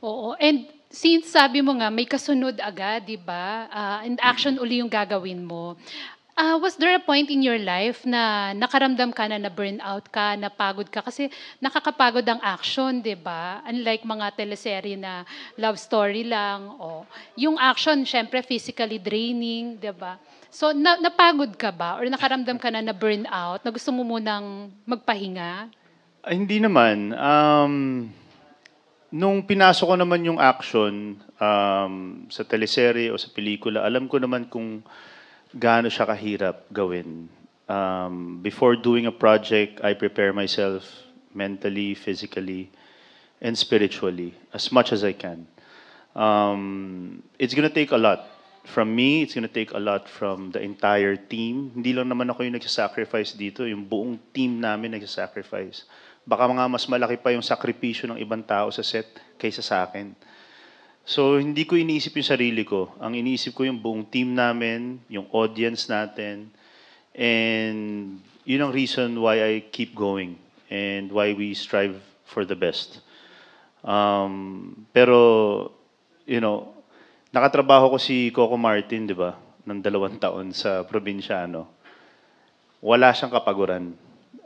Oo, and since sabi mo nga may kasunod agad, 'di ba? And action uli yung gagawin mo. Was there a point in your life na nakaramdam ka na na-burnout ka, napagod ka? Kasi nakakapagod ang action, 'di ba? Unlike mga teleserye na love story lang o yung action syempre physically draining, 'di ba? So napagod ka ba or nakaramdam ka na na burnout na gusto mo munang magpahinga? Ay, hindi naman. Nung pinasok ko naman yung action sa teleserye o sa pelikula, alam ko naman kung gaano siya kahirap gawin. Before doing a project, I prepare myself mentally, physically, and spiritually as much as I can. It's gonna take a lot from me. It's gonna take a lot from the entire team. Hindi lang naman ako yung nagsasacrifice dito. Yung buong team namin nagsasacrifice. Baka mga mas malaki pa yung sakripisyo ng ibang tao sa set kaysa sa akin. So, hindi ko iniisip yung sarili ko. Ang iniisip ko yung buong team namin, yung audience natin, and yun ang reason why I keep going and why we strive for the best. Pero, you know, nakatrabaho ko si Coco Martin, di ba? Ng 2 taon sa probinsyano. Wala siyang kapaguran.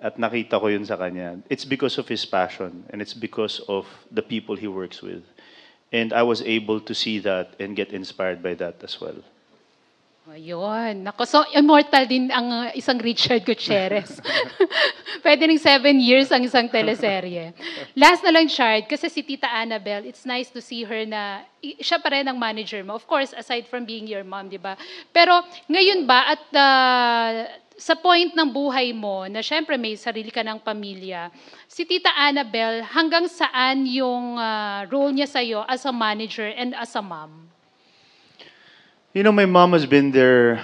At nakita ko yun sa kanya. It's because of his passion and it's because of the people he works with. And I was able to see that and get inspired by that as well. Ayun. Naku, so immortal din ang isang Richard Gutierrez. Pwede ring 7 years ang isang teleserye. Last na lang, Chard, kasi si Tita Annabelle, it's nice to see her na siya pa rin ang manager mo. Of course, aside from being your mom, di ba? Pero ngayon ba at sa point ng buhay mo na syempre may sarili ka ng pamilya, si Tita Annabelle, hanggang saan yung role niya sa'yo as a manager and as a mom? You know, my mom has been there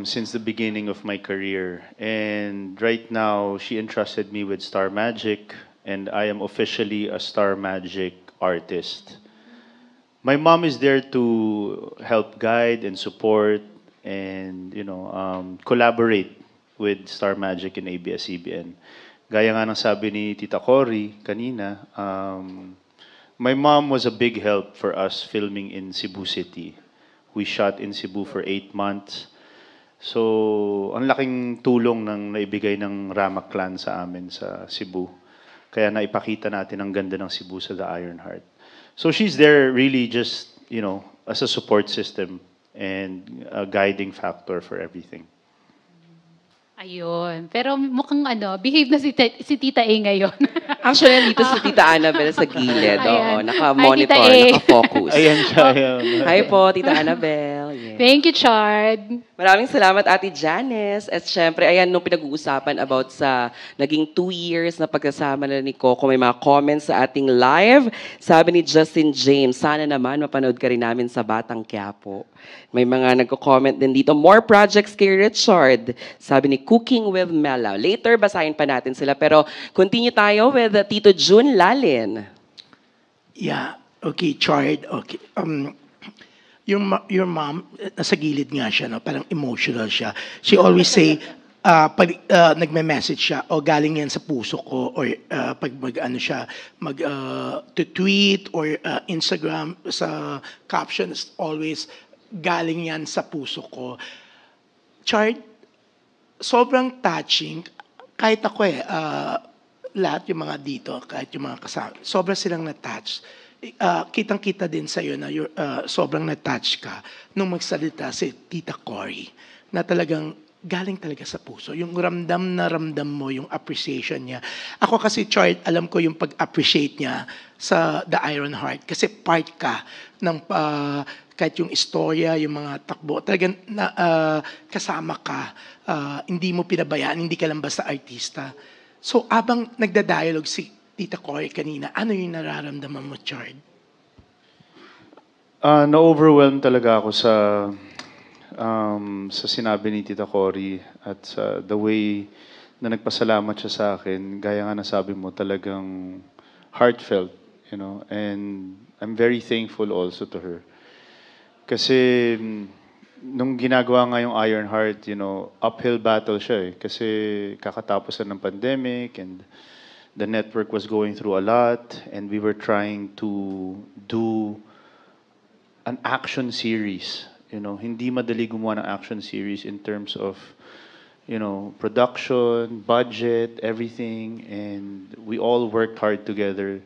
since the beginning of my career. And right now, she entrusted me with Star Magic, and I am officially a Star Magic artist. My mom is there to help guide and support and, collaborate with Star Magic and ABS-CBN. Gaya nga ng sabi ni Tita Cory kanina, my mom was a big help for us filming in Cebu City. We shot in Cebu for 8 months. So, ang laking tulong ng naibigay ng Rama Clan sa amin sa Cebu. Kaya naipakita natin ang ganda ng Cebu sa The Iron Heart. So she's there really just, as a support system and a guiding factor for everything. Ayun. Pero mukhang behave na si Tita A ngayon. Actually, nandito si Tita Annabelle sa gilid. Oo, Ayan. naka-monitor, Hi, Tita A. naka-focus. Ayan siya. Oh. Ayan. Hi po, Tita Annabelle. Yeah. Thank you, Chard. Maraming salamat, Ate Janice. At syempre, ayan, nung pinag-uusapan about sa naging 2 years na pagkasama na ni Coco, may mga comments sa ating live. Sabi ni Justin James, sana naman mapanood ka rin namin sa Batang Quiapo. May mga nagko-comment din dito, more projects kay Richard. Sabi ni Cooking with Mela. Later, basahin pa natin sila. Pero continue tayo with Tito June Lalin. Yeah, okay, Chard. Okay. Your mom, nasa gilid nga siya, no? Parang emotional siya. She always say, pag nagme-message siya, o galing yan sa puso ko, or pag to tweet or Instagram, sa captions, always galing yan sa puso ko. Chard, sobrang touching. Kahit ako lahat yung mga dito, kahit yung mga kasama, sobrang silang na-touch. Kitang-kita din sa'yo na sobrang na-touch ka nung magsalita si Tita Cory na talagang galing talaga sa puso. Yung ramdam na ramdam mo, yung appreciation niya. Ako kasi, Chart, alam ko yung pag-appreciate niya sa The Iron Heart kasi part ka ng kahit yung istorya, yung mga takbo, talagang kasama ka. Hindi mo pinabayaan, hindi ka lang basta artista. So, abang nagda-dialogue si Tita Cory kanina, ano yung nararamdaman mo, Chard? Na-overwhelm talaga ako sa sinabi ni Tita Cory at sa the way na nagpasalamat siya sa akin. Gaya nga nasabi mo, talagang heartfelt, and I'm very thankful also to her. Kasi nung ginagawa nga yung Iron Heart, uphill battle siya eh. Kasi kakatapos na ng pandemic and the network was going through a lot, and we were trying to do an action series. Hindi madali gumawa ng action series in terms of, production, budget, everything, and we all worked hard together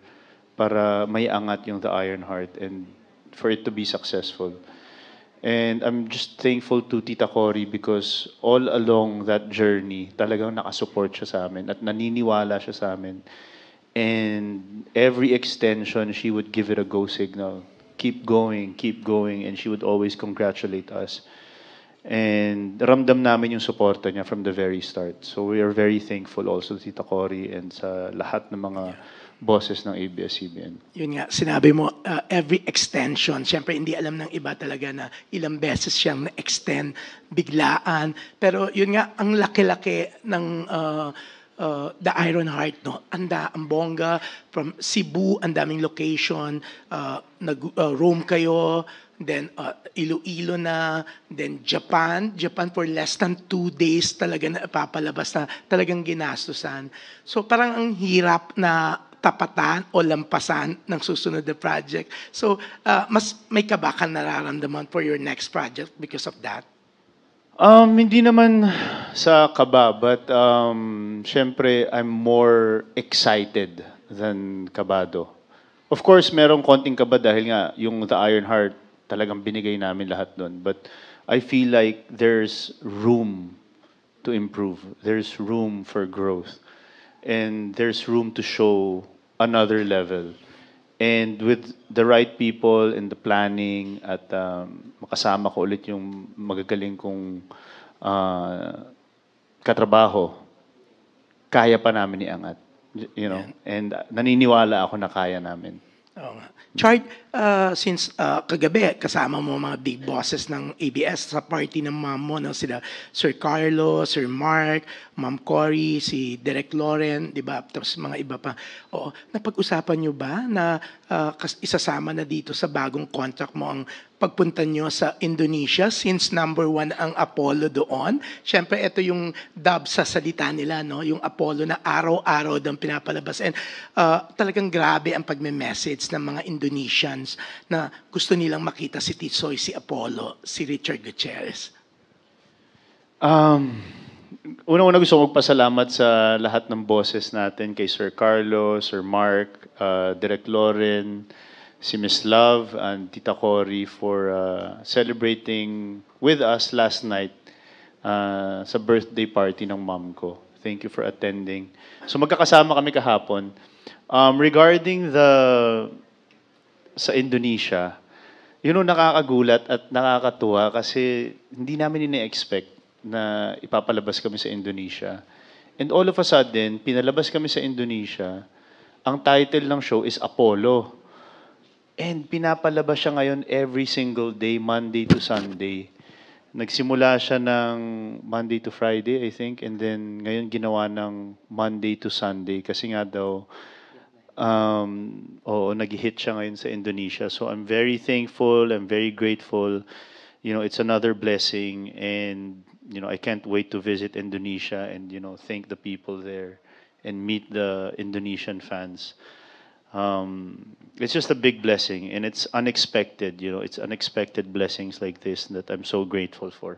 para may angat yung The Iron Heart and for it to be successful. And I'm just thankful to Tita Cory because all along that journey, talagang nakasupport siya sa amin at naniniwala siya sa amin. And every extension, she would give it a go signal. Keep going, and she would always congratulate us. And ramdam namin yung suporta niya from the very start. So we are very thankful also to Tita Cory and sa lahat ng mga bosses ng ABS-CBN. Yun nga, sinabi mo, every extension, syempre hindi alam ng iba talaga na ilang beses siyang na-extend, biglaan. Pero yun nga, ang laki-laki ng The Iron Heart, no? Ang bongga, from Cebu, ang daming location, nag-roam kayo, then Iloilo na, then Japan for less than 2 days talaga na papalabas na talagang ginastusan. So parang ang hirap na tapatan o lampasan ng susunod na project. So mas may ka ba kang nararamdaman for your next project because of that? Hindi naman sa kaba, but syempre I'm more excited than kabado. Of course, merong konting kaba dahil nga yung The Iron Heart talagang binigay namin lahat doon. But I feel like there's room to improve. There's room for growth. And there's room to show another level. And with the right people in the planning at makasama ko ulit yung magagaling kong katrabaho, kaya pa namin iangat. And naniniwala ako na kaya namin. Oo nga. Chard, since kagabi kasama mo mga big bosses ng ABS sa party ng mom mo, no? Sila Sir Carlo, Sir Mark, Ma'am Cory, si Direk Loren, di ba? Tapos mga iba pa. Oo, napag-usapan nyo ba na isasama na dito sa bagong contract mo ang pagpunta nyo sa Indonesia since number 1 ang Apollo doon? Siyempre, ito yung dub sa salita nila, no? Yung Apollo na araw-araw daw pinapalabas. And talagang grabe ang pagme-message ng mga Indonesians na gusto nilang makita si Tisoy, si Apollo, si Richard Gutierrez. Unang-una gusto ko magpasalamat sa lahat ng bosses natin, kay Sir Carlo, Sir Mark, Direk Loren, si Miss Love, and Tita Cory for celebrating with us last night sa birthday party ng mom ko. Thank you for attending. So magkakasama kami kahapon. Regarding sa Indonesia, nakakagulat at nakakatuwa kasi hindi namin ina-expect na ipapalabas kami sa Indonesia. And all of a sudden, pinalabas kami sa Indonesia, ang title ng show is Apollo. And pinapalabas siya ngayon every single day, Monday to Sunday. Nagsimula siya ng Monday to Friday, I think, and then ngayon ginawa ng Monday to Sunday kasi nga daw, nag-hit siya ngayon sa Indonesia. So I'm very thankful, I'm very grateful. It's another blessing, and I can't wait to visit Indonesia and thank the people there and meet the Indonesian fans. It's just a big blessing, and it's unexpected. It's unexpected blessings like this that I'm so grateful for.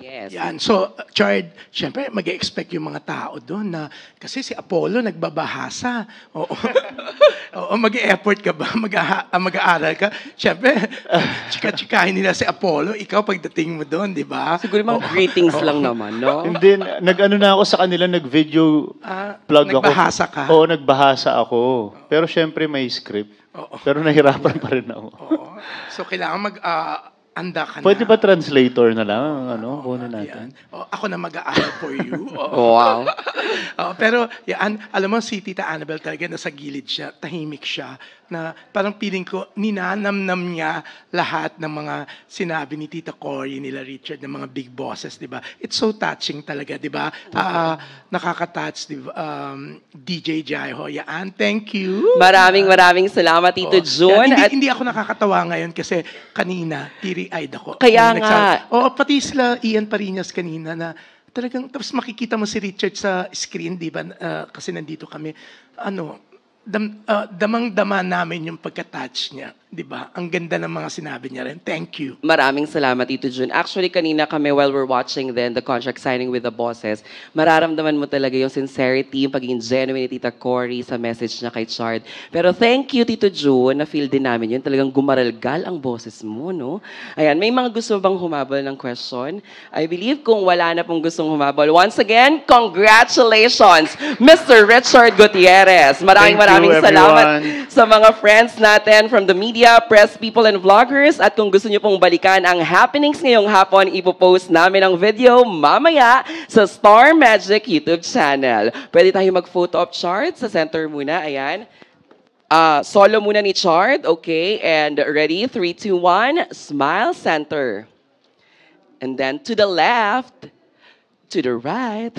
Yes. Yan. So, Chard, syempre mag-expect yung mga tao doon na kasi si Apollo nagbabahasa. Oo. Oo, mag-e-effort ka ba? Mag-aaral ka? Syempre, chika-chikahin nila si Apollo. Ikaw pagdating mo doon, di ba? Siguro mga greetings lang naman, no? And then, nag-ano na ako sa kanila, nag-video plug ako. Nagbahasa ka? Oo, nagbahasa ako. Pero syempre may script. Oo. Pero nahirapan pa rin ako. Oo. So, kailangan anda ka na. Pwede ba translator na lang? Kunin natin. Ako na mag-aaral for you. Wow. Pero, yan, alam mo, si Tita Annabel talaga nasa gilid siya, tahimik siya, na parang feeling ko, ninanamnam niya lahat ng mga sinabi ni Tita Cory, nila Richard, ng mga big bosses, di ba? It's so touching talaga, di ba? Nakaka-touch, di ba? DJ Jaiho, yan. Thank you. Maraming salamat, Tito Jun. Hindi ako nakakatawa ngayon kasi kanina, teary-eyed ako. Kaya nga. Pati sila Ian Parinas kanina na talagang, tapos makikita mo si Richard sa screen, di ba? Kasi nandito kami. Damang-dama namin yung pagka-touch niya, di ba? Ang ganda ng mga sinabi niya rin. Thank you. Maraming salamat, Tito Jun. Actually, kanina kami, while we're watching then the contract signing with the bosses, mararamdaman mo talaga yung sincerity, yung pagiging genuine ni Tita Cory sa message niya kay Chard. Pero thank you, Tito Jun, na-feel din namin yun. Talagang gumaralgal ang boses mo, no? Ayan, may mga gusto bang humabol ng question? I believe kung wala na pong gustong humabol, once again, congratulations, Mr. Richard Gutierrez. Maraming salamat sa mga friends natin from the media, press people, and vloggers. At kung gusto niyo pong balikan ang happenings ngayong hapon, ipopost namin ang video mamaya sa Star Magic YouTube channel. Pwede tayo mag-photo op Chard sa center muna. Ayan. Solo muna ni Chard. Okay. And ready? 3, 2, 1. Smile center. And then to the left, to the right.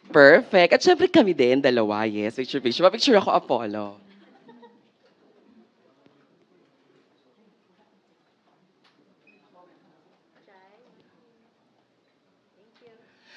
Perfect. At syempre kami din, dalawa, yes. Picture. Pa-picture ako, Apollo.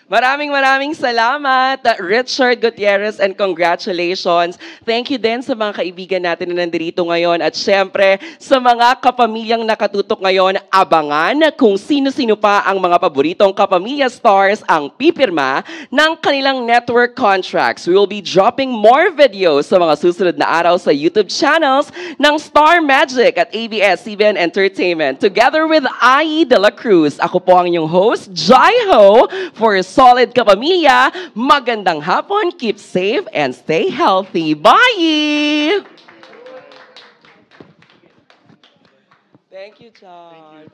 Maraming salamat, Richard Gutierrez, and congratulations. Thank you din sa mga kaibigan natin na nandito ngayon. At syempre, sa mga kapamilyang nakatutok ngayon, abangan kung sino-sino pa ang mga paboritong kapamilya stars ang pipirma ng kanilang network contracts. We will be dropping more videos sa mga susunod na araw sa YouTube channels ng Star Magic at ABS-CBN Entertainment. Together with Ai de la Cruz, ako po ang inyong host, Jai Ho, for Solid Kapamilya. Magandang hapon, keep safe, and stay healthy. Bye! Thank you, John.